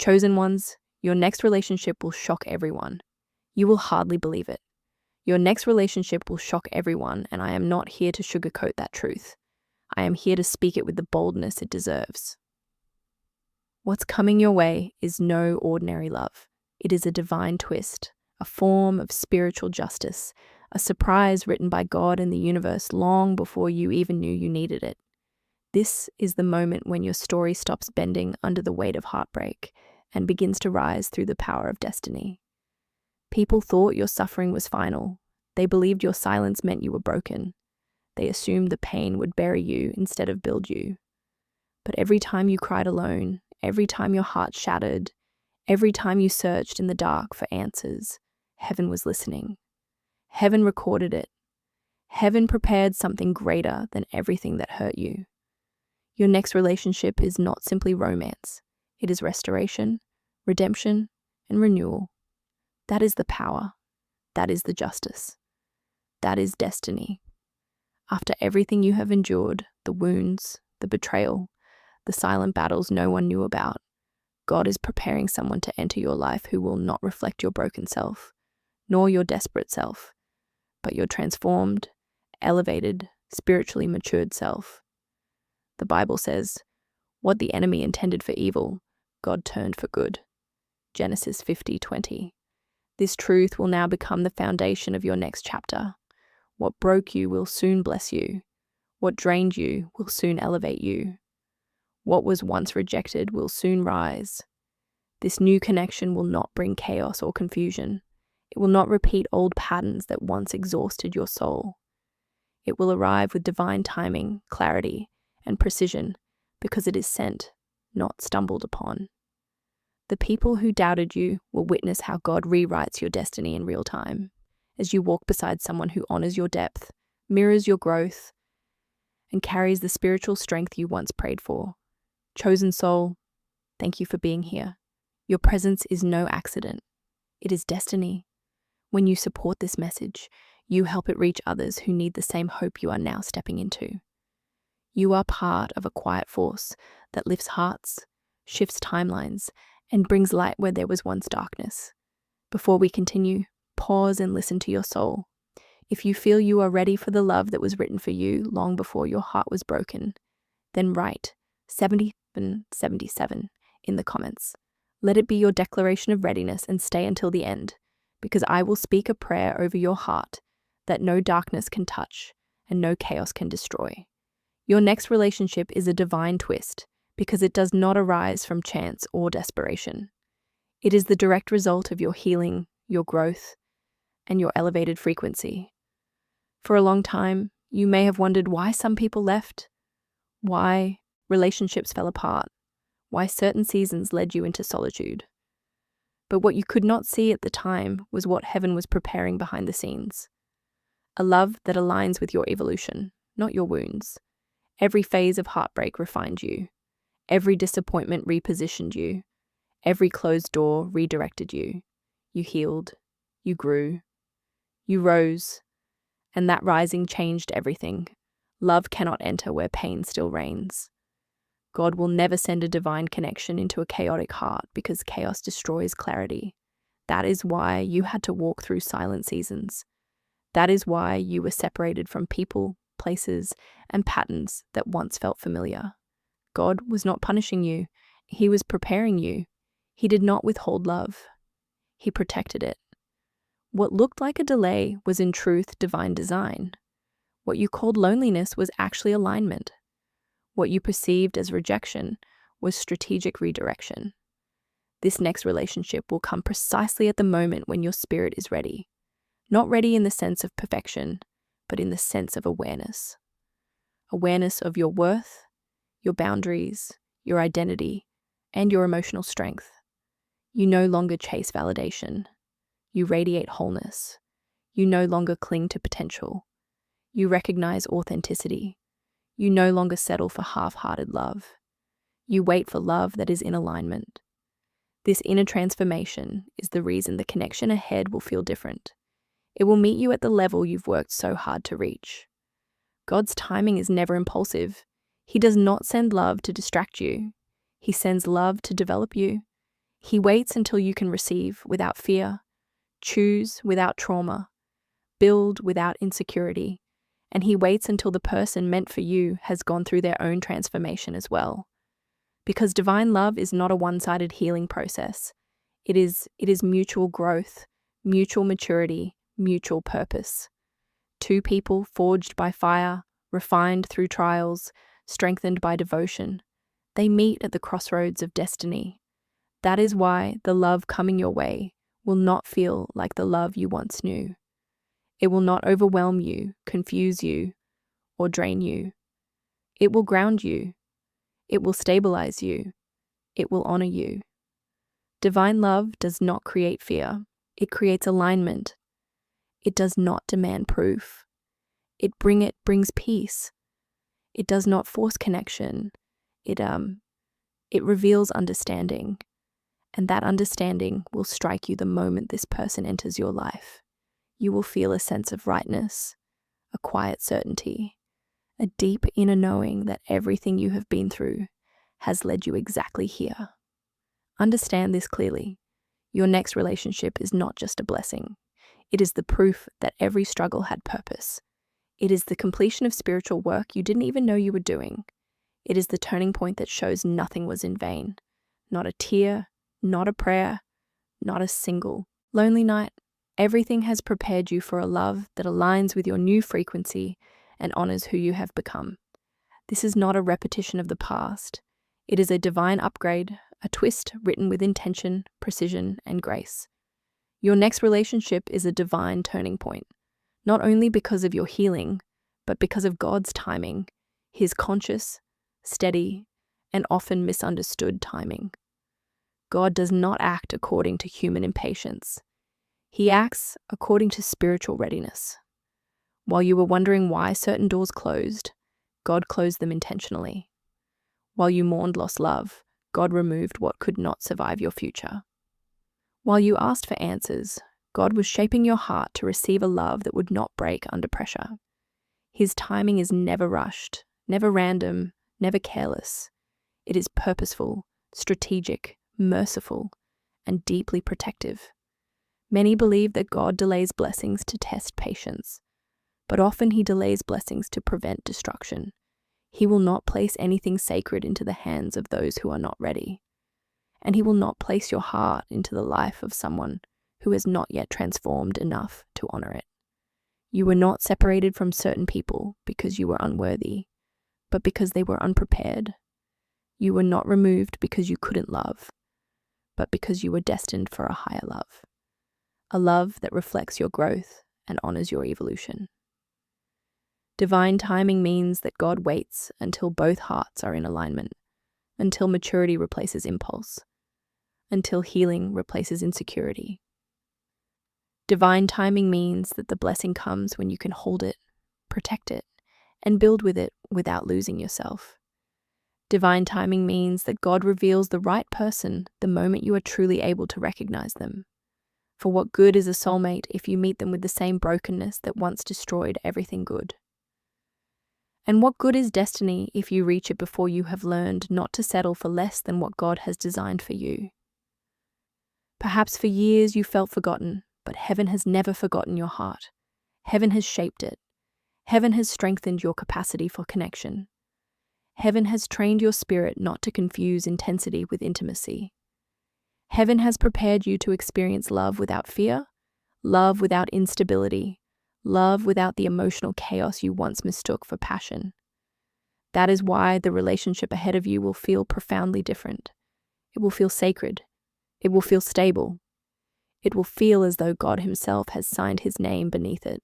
Chosen ones, your next relationship will shock everyone. You will hardly believe it. Your next relationship will shock everyone, and I am not here to sugarcoat that truth. I am here to speak it with the boldness it deserves. What's coming your way is no ordinary love. It is a divine twist, a form of spiritual justice, a surprise written by God and the universe long before you even knew you needed it. This is the moment when your story stops bending under the weight of heartbreak and begins to rise through the power of destiny. People thought your suffering was final. They believed your silence meant you were broken. They assumed the pain would bury you instead of build you. But every time you cried alone, every time your heart shattered, every time you searched in the dark for answers, heaven was listening. Heaven recorded it. Heaven prepared something greater than everything that hurt you. Your next relationship is not simply romance. It is restoration, redemption, and renewal. That is the power. That is the justice. That is destiny. After everything you have endured, the wounds, the betrayal, the silent battles no one knew about, God is preparing someone to enter your life who will not reflect your broken self, nor your desperate self, but your transformed, elevated, spiritually matured self. The Bible says, "What the enemy intended for evil, God turned for good." Genesis 50:20. This truth will now become the foundation of your next chapter. What broke you will soon bless you. What drained you will soon elevate you. What was once rejected will soon rise. This new connection will not bring chaos or confusion. It will not repeat old patterns that once exhausted your soul. It will arrive with divine timing, clarity, and precision because it is sent, not stumbled upon. The people who doubted you will witness how God rewrites your destiny in real time as you walk beside someone who honors your depth, mirrors your growth, and carries the spiritual strength you once prayed for. Chosen soul, thank you for being here. Your presence is no accident. It is destiny. When you support this message, you help it reach others who need the same hope you are now stepping into. You are part of a quiet force that lifts hearts, shifts timelines, and brings light where there was once darkness. Before we continue, pause and listen to your soul. If you feel you are ready for the love that was written for you long before your heart was broken, then write 7777 in the comments. Let it be your declaration of readiness and stay until the end, because I will speak a prayer over your heart that no darkness can touch and no chaos can destroy. Your next relationship is a divine twist because it does not arise from chance or desperation. It is the direct result of your healing, your growth, and your elevated frequency. For a long time, you may have wondered why some people left, why relationships fell apart, why certain seasons led you into solitude. But what you could not see at the time was what heaven was preparing behind the scenes. A love that aligns with your evolution, not your wounds. Every phase of heartbreak refined you. Every disappointment repositioned you. Every closed door redirected you. You healed. You grew. You rose. And that rising changed everything. Love cannot enter where pain still reigns. God will never send a divine connection into a chaotic heart because chaos destroys clarity. That is why you had to walk through silent seasons. That is why you were separated from people, places, and patterns that once felt familiar. God was not punishing you. He was preparing you. He did not withhold love. He protected it. What looked like a delay was in truth divine design. What you called loneliness was actually alignment. What you perceived as rejection was strategic redirection. This next relationship will come precisely at the moment when your spirit is ready. Not ready in the sense of perfection, but in the sense of awareness. Awareness of your worth, your boundaries, your identity, and your emotional strength. You no longer chase validation. You radiate wholeness. You no longer cling to potential. You recognize authenticity. You no longer settle for half-hearted love. You wait for love that is in alignment. This inner transformation is the reason the connection ahead will feel different. It will meet you at the level you've worked so hard to reach. God's timing is never impulsive. He does not send love to distract you. He sends love to develop you. He waits until you can receive without fear, choose without trauma, build without insecurity, and he waits until the person meant for you has gone through their own transformation as well. Because divine love is not a one-sided healing process. It is mutual growth, mutual maturity, mutual purpose. Two people forged by fire, refined through trials, strengthened by devotion. They meet at the crossroads of destiny. That is why the love coming your way will not feel like the love you once knew. It will not overwhelm you, confuse you, or drain you. It will ground you. It will stabilize you. It will honor you. Divine love does not create fear. It creates alignment. It does not demand proof. It brings peace. It does not force connection. It reveals understanding. And that understanding will strike you the moment this person enters your life. You will feel a sense of rightness, a quiet certainty, a deep inner knowing that everything you have been through has led you exactly here. Understand this clearly. Your next relationship is not just a blessing. It is the proof that every struggle had purpose. It is the completion of spiritual work you didn't even know you were doing. It is the turning point that shows nothing was in vain. Not a tear, not a prayer, not a single lonely night. Everything has prepared you for a love that aligns with your new frequency and honors who you have become. This is not a repetition of the past. It is a divine upgrade, a twist written with intention, precision, and grace. Your next relationship is a divine turning point, not only because of your healing, but because of God's timing, his conscious, steady, and often misunderstood timing. God does not act according to human impatience. He acts according to spiritual readiness. While you were wondering why certain doors closed, God closed them intentionally. While you mourned lost love, God removed what could not survive your future. While you asked for answers, God was shaping your heart to receive a love that would not break under pressure. His timing is never rushed, never random, never careless. It is purposeful, strategic, merciful, and deeply protective. Many believe that God delays blessings to test patience, but often he delays blessings to prevent destruction. He will not place anything sacred into the hands of those who are not ready. And he will not place your heart into the life of someone who has not yet transformed enough to honor it. You were not separated from certain people because you were unworthy, but because they were unprepared. You were not removed because you couldn't love, but because you were destined for a higher love. A love that reflects your growth and honors your evolution. Divine timing means that God waits until both hearts are in alignment, until maturity replaces impulse, until healing replaces insecurity. Divine timing means that the blessing comes when you can hold it, protect it, and build with it without losing yourself. Divine timing means that God reveals the right person the moment you are truly able to recognize them. For what good is a soulmate if you meet them with the same brokenness that once destroyed everything good? And what good is destiny if you reach it before you have learned not to settle for less than what God has designed for you? Perhaps for years you felt forgotten, but heaven has never forgotten your heart. Heaven has shaped it. Heaven has strengthened your capacity for connection. Heaven has trained your spirit not to confuse intensity with intimacy. Heaven has prepared you to experience love without fear, love without instability, love without the emotional chaos you once mistook for passion. That is why the relationship ahead of you will feel profoundly different. It will feel sacred. It will feel stable. It will feel as though God himself has signed his name beneath it.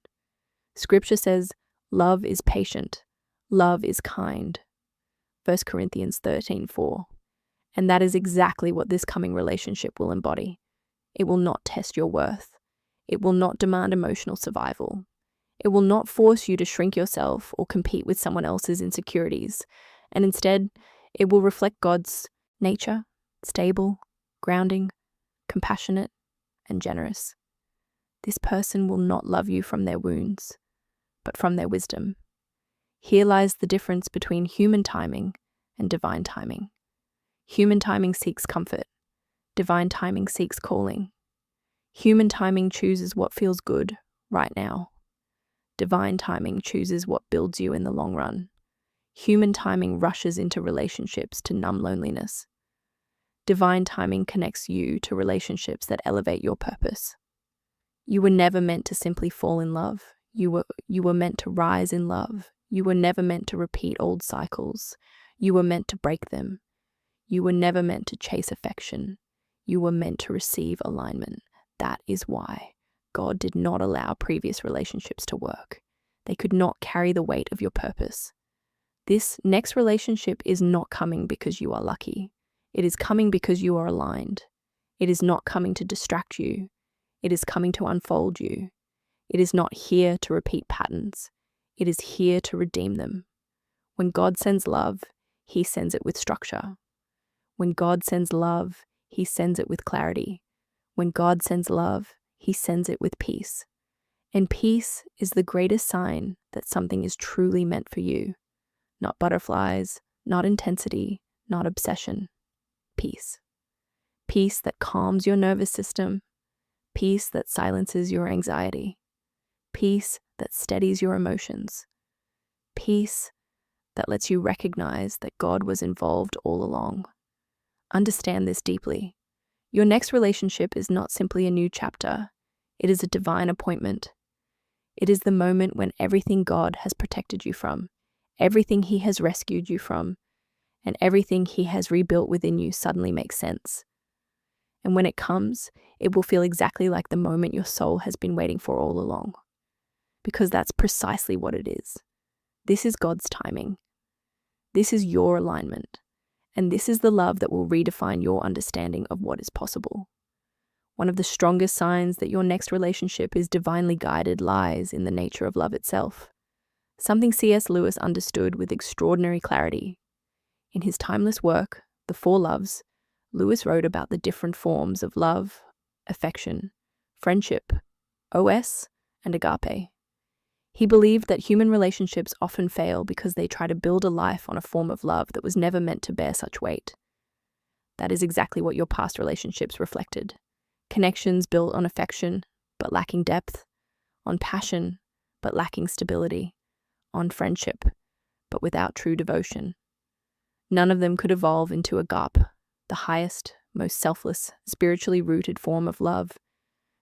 Scripture says, love is patient. Love is kind. 1 Corinthians 13:4. And that is exactly what this coming relationship will embody. It will not test your worth. It will not demand emotional survival. It will not force you to shrink yourself or compete with someone else's insecurities. And instead, it will reflect God's nature, stable, grounding, compassionate, and generous. This person will not love you from their wounds, but from their wisdom. Here lies the difference between human timing and divine timing. Human timing seeks comfort. Divine timing seeks calling. Human timing chooses what feels good right now. Divine timing chooses what builds you in the long run. Human timing rushes into relationships to numb loneliness. Divine timing connects you to relationships that elevate your purpose. You were never meant to simply fall in love. You were meant to rise in love. You were never meant to repeat old cycles. You were meant to break them. You were never meant to chase affection. You were meant to receive alignment. That is why God did not allow previous relationships to work. They could not carry the weight of your purpose. This next relationship is not coming because you are lucky. It is coming because you are aligned. It is not coming to distract you. It is coming to unfold you. It is not here to repeat patterns. It is here to redeem them. When God sends love, He sends it with structure. When God sends love, He sends it with clarity. When God sends love, He sends it with peace. And peace is the greatest sign that something is truly meant for you. Not butterflies, not intensity, not obsession. Peace. Peace that calms your nervous system. Peace that silences your anxiety. Peace that steadies your emotions. Peace that lets you recognize that God was involved all along. Understand this deeply. Your next relationship is not simply a new chapter. It is a divine appointment. It is the moment when everything God has protected you from, everything He has rescued you from, and everything He has rebuilt within you suddenly makes sense. And when it comes, it will feel exactly like the moment your soul has been waiting for all along. Because that's precisely what it is. This is God's timing. This is your alignment. And this is the love that will redefine your understanding of what is possible. One of the strongest signs that your next relationship is divinely guided lies in the nature of love itself. Something C.S. Lewis understood with extraordinary clarity. In his timeless work, The Four Loves, Lewis wrote about the different forms of love, affection, friendship, os, and agape. He believed that human relationships often fail because they try to build a life on a form of love that was never meant to bear such weight. That is exactly what your past relationships reflected. Connections built on affection, but lacking depth, on passion, but lacking stability, on friendship, but without true devotion. None of them could evolve into agape, the highest, most selfless, spiritually rooted form of love,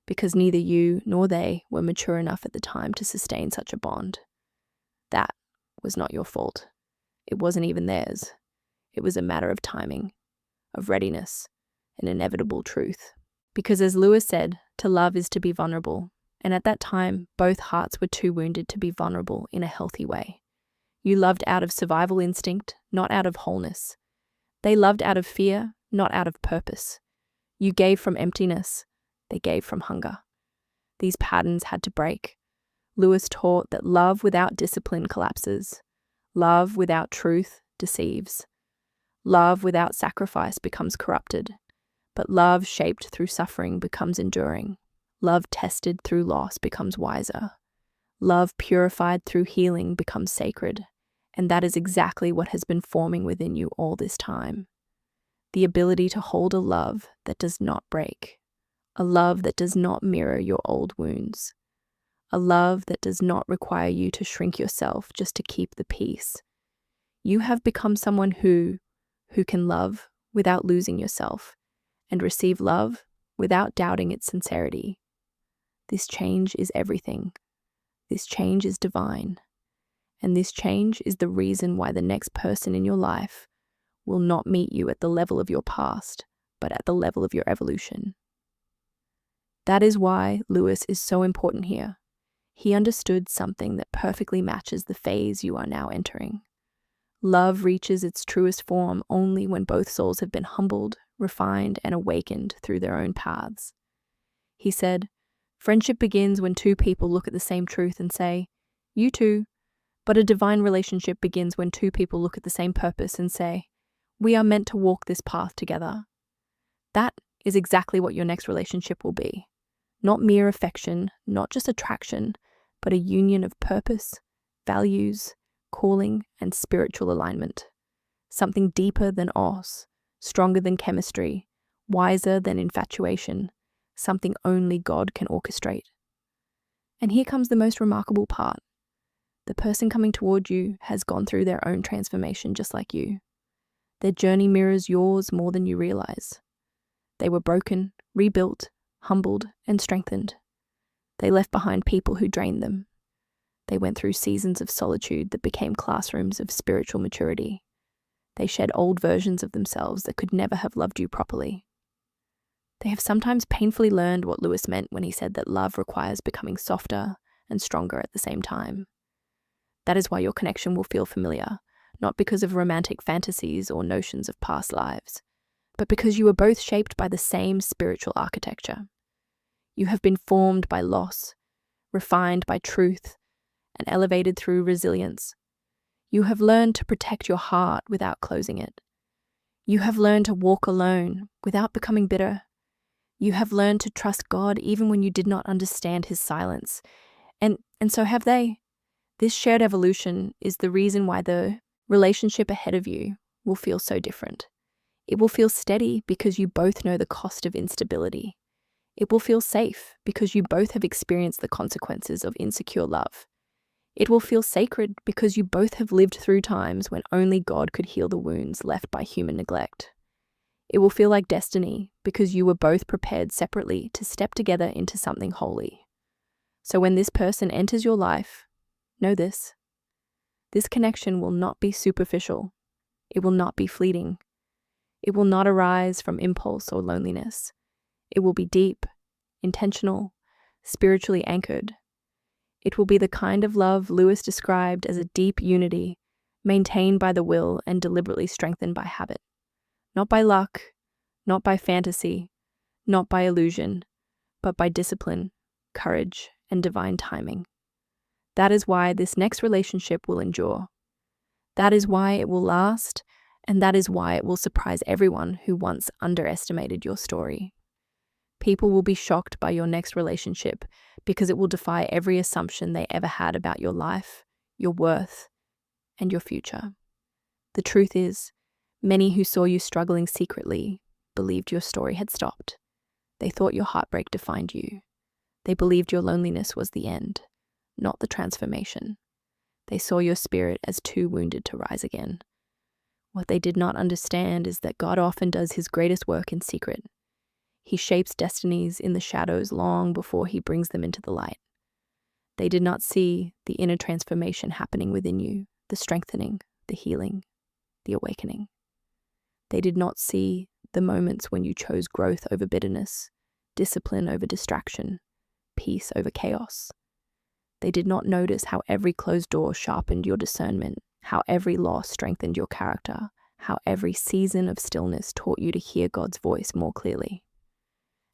because neither you nor they were mature enough at the time to sustain such a bond. That was not your fault. It wasn't even theirs. It was a matter of timing, of readiness, an inevitable truth. Because as Lewis said, to love is to be vulnerable, and at that time, both hearts were too wounded to be vulnerable in a healthy way. You loved out of survival instinct, not out of wholeness. They loved out of fear, not out of purpose. You gave from emptiness. They gave from hunger. These patterns had to break. Lewis taught that love without discipline collapses. Love without truth deceives. Love without sacrifice becomes corrupted. But love shaped through suffering becomes enduring. Love tested through loss becomes wiser. Love purified through healing becomes sacred. And that is exactly what has been forming within you all this time. The ability to hold a love that does not break. A love that does not mirror your old wounds. A love that does not require you to shrink yourself just to keep the peace. You have become someone who can love without losing yourself and receive love without doubting its sincerity. This change is everything. This change is divine. And this change is the reason why the next person in your life will not meet you at the level of your past, but at the level of your evolution. That is why Lewis is so important here. He understood something that perfectly matches the phase you are now entering. Love reaches its truest form only when both souls have been humbled, refined, and awakened through their own paths. He said, friendship begins when two people look at the same truth and say, you too. But a divine relationship begins when two people look at the same purpose and say, we are meant to walk this path together. That is exactly what your next relationship will be. Not mere affection, not just attraction, but a union of purpose, values, calling, and spiritual alignment. Something deeper than os, stronger than chemistry, wiser than infatuation, something only God can orchestrate. And here comes the most remarkable part. The person coming toward you has gone through their own transformation just like you. Their journey mirrors yours more than you realize. They were broken, rebuilt, humbled, and strengthened. They left behind people who drained them. They went through seasons of solitude that became classrooms of spiritual maturity. They shed old versions of themselves that could never have loved you properly. They have sometimes painfully learned what Lewis meant when he said that love requires becoming softer and stronger at the same time. That is why your connection will feel familiar, not because of romantic fantasies or notions of past lives, but because you are both shaped by the same spiritual architecture. You have been formed by loss, refined by truth, and elevated through resilience. You have learned to protect your heart without closing it. You have learned to walk alone without becoming bitter. You have learned to trust God even when you did not understand his silence. And so have they. This shared evolution is the reason why the relationship ahead of you will feel so different. It will feel steady because you both know the cost of instability. It will feel safe because you both have experienced the consequences of insecure love. It will feel sacred because you both have lived through times when only God could heal the wounds left by human neglect. It will feel like destiny because you were both prepared separately to step together into something holy. So when this person enters your life, know this. This connection will not be superficial. It will not be fleeting. It will not arise from impulse or loneliness. It will be deep, intentional, spiritually anchored. It will be the kind of love Lewis described as a deep unity, maintained by the will and deliberately strengthened by habit. Not by luck, not by fantasy, not by illusion, but by discipline, courage, and divine timing. That is why this next relationship will endure. That is why it will last, and that is why it will surprise everyone who once underestimated your story. People will be shocked by your next relationship because it will defy every assumption they ever had about your life, your worth, and your future. The truth is, many who saw you struggling secretly believed your story had stopped. They thought your heartbreak defined you. They believed your loneliness was the end, not the transformation. They saw your spirit as too wounded to rise again. What they did not understand is that God often does his greatest work in secret. He shapes destinies in the shadows long before he brings them into the light. They did not see the inner transformation happening within you, the strengthening, the healing, the awakening. They did not see the moments when you chose growth over bitterness, discipline over distraction, peace over chaos. They did not notice how every closed door sharpened your discernment, how every loss strengthened your character, how every season of stillness taught you to hear God's voice more clearly.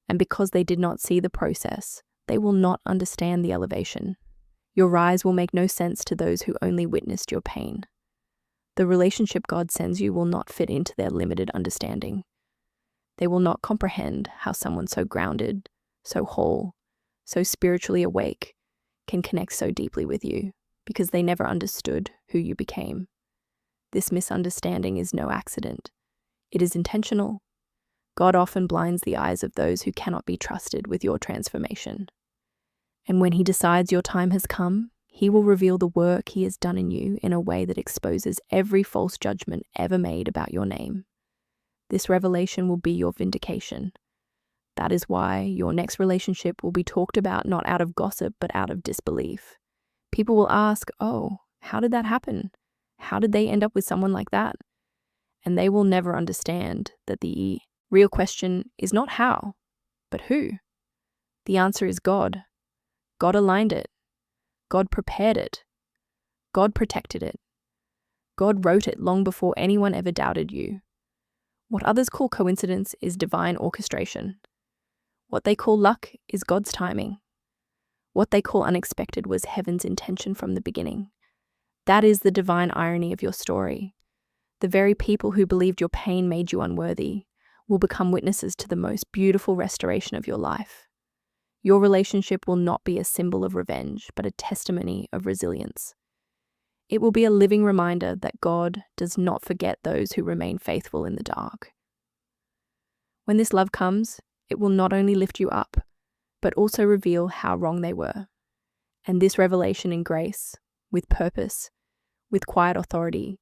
And because they did not see the process, they will not understand the elevation. Your rise will make no sense to those who only witnessed your pain. The relationship God sends you will not fit into their limited understanding. They will not comprehend how someone so grounded, so whole, so spiritually awake can connect so deeply with you because they never understood who you became. This misunderstanding is no accident. It is intentional. God often blinds the eyes of those who cannot be trusted with your transformation. And when he decides your time has come, he will reveal the work he has done in you in a way that exposes every false judgment ever made about your name. This revelation will be your vindication. That is why your next relationship will be talked about not out of gossip, but out of disbelief. People will ask, oh, how did that happen? How did they end up with someone like that? And they will never understand that the real question is not how, but who. The answer is God. God aligned it. God prepared it. God protected it. God wrote it long before anyone ever doubted you. What others call coincidence is divine orchestration. What they call luck is God's timing. What they call unexpected was heaven's intention from the beginning. That is the divine irony of your story. The very people who believed your pain made you unworthy will become witnesses to the most beautiful restoration of your life. Your relationship will not be a symbol of revenge, but a testimony of resilience. It will be a living reminder that God does not forget those who remain faithful in the dark. When this love comes, it will not only lift you up, but also reveal how wrong they were. And this revelation in grace, with purpose, with quiet authority,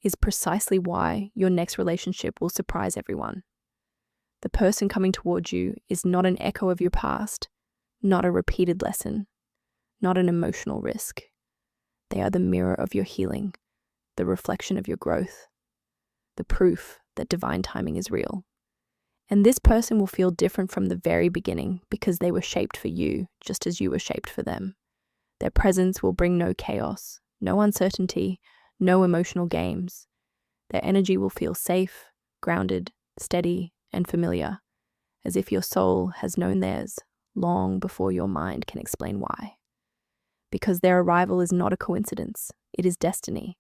is precisely why your next relationship will surprise everyone. The person coming towards you is not an echo of your past, not a repeated lesson, not an emotional risk. They are the mirror of your healing, the reflection of your growth, the proof that divine timing is real. And this person will feel different from the very beginning because they were shaped for you, just as you were shaped for them. Their presence will bring no chaos, no uncertainty, no emotional games. Their energy will feel safe, grounded, steady, and familiar, as if your soul has known theirs long before your mind can explain why. Because their arrival is not a coincidence, it is destiny.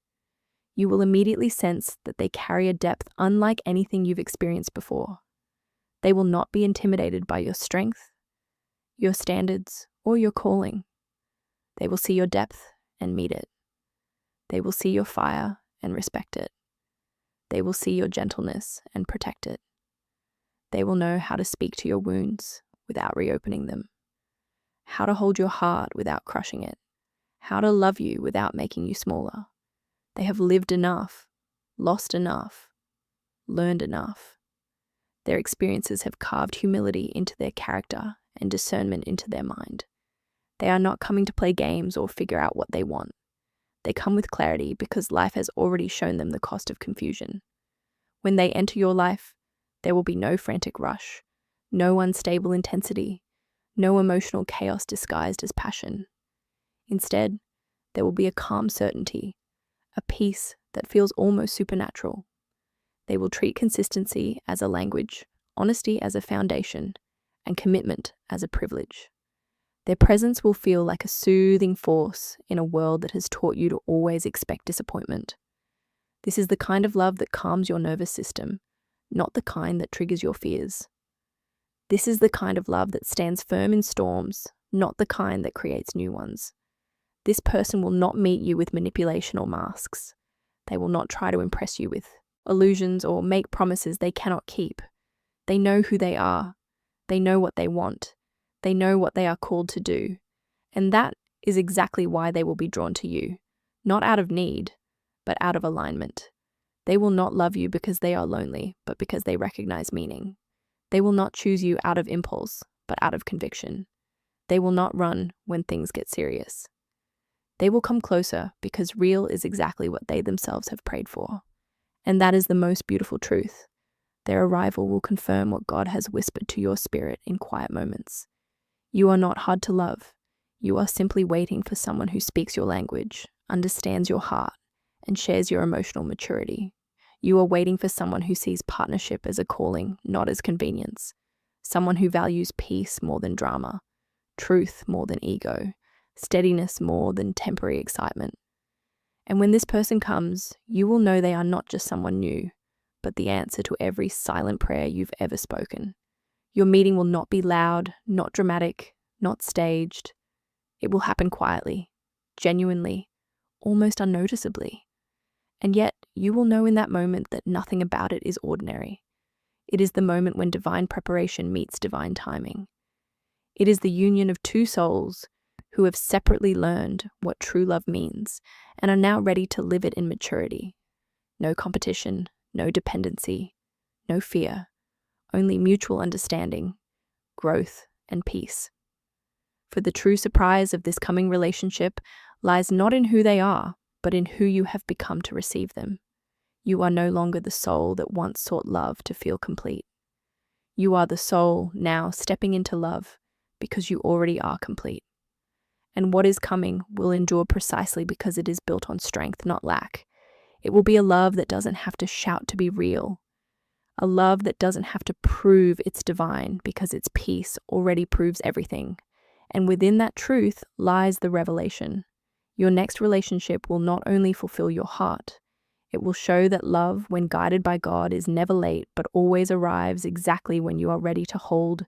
You will immediately sense that they carry a depth unlike anything you've experienced before. They will not be intimidated by your strength, your standards, or your calling. They will see your depth and meet it. They will see your fire and respect it. They will see your gentleness and protect it. They will know how to speak to your wounds without reopening them, how to hold your heart without crushing it, how to love you without making you smaller. They have lived enough, lost enough, learned enough. Their experiences have carved humility into their character and discernment into their mind. They are not coming to play games or figure out what they want. They come with clarity because life has already shown them the cost of confusion. When they enter your life, there will be no frantic rush, no unstable intensity, no emotional chaos disguised as passion. Instead, there will be a calm certainty, a peace that feels almost supernatural. They will treat consistency as a language, honesty as a foundation, and commitment as a privilege. Their presence will feel like a soothing force in a world that has taught you to always expect disappointment. This is the kind of love that calms your nervous system, not the kind that triggers your fears. This is the kind of love that stands firm in storms, not the kind that creates new ones. This person will not meet you with manipulation or masks. They will not try to impress you with illusions or make promises they cannot keep. They know who they are. They know what they want. They know what they are called to do. And that is exactly why they will be drawn to you, not out of need, but out of alignment. They will not love you because they are lonely, but because they recognize meaning. They will not choose you out of impulse, but out of conviction. They will not run when things get serious. They will come closer because real is exactly what they themselves have prayed for. And that is the most beautiful truth. Their arrival will confirm what God has whispered to your spirit in quiet moments. You are not hard to love. You are simply waiting for someone who speaks your language, understands your heart, and shares your emotional maturity. You are waiting for someone who sees partnership as a calling, not as convenience. Someone who values peace more than drama, truth more than ego, steadiness more than temporary excitement. And when this person comes, you will know they are not just someone new, but the answer to every silent prayer you've ever spoken. Your meeting will not be loud, not dramatic, not staged. It will happen quietly, genuinely, almost unnoticeably. And yet, you will know in that moment that nothing about it is ordinary. It is the moment when divine preparation meets divine timing. It is the union of two souls who have separately learned what true love means and are now ready to live it in maturity. No competition, no dependency, no fear, only mutual understanding, growth, and peace. For the true surprise of this coming relationship lies not in who they are, but in who you have become to receive them. You are no longer the soul that once sought love to feel complete. You are the soul now stepping into love because you already are complete. And what is coming will endure precisely because it is built on strength, not lack. It will be a love that doesn't have to shout to be real. A love that doesn't have to prove it's divine because its peace already proves everything. And within that truth lies the revelation. Your next relationship will not only fulfill your heart, it will show that love, when guided by God, is never late, but always arrives exactly when you are ready to hold,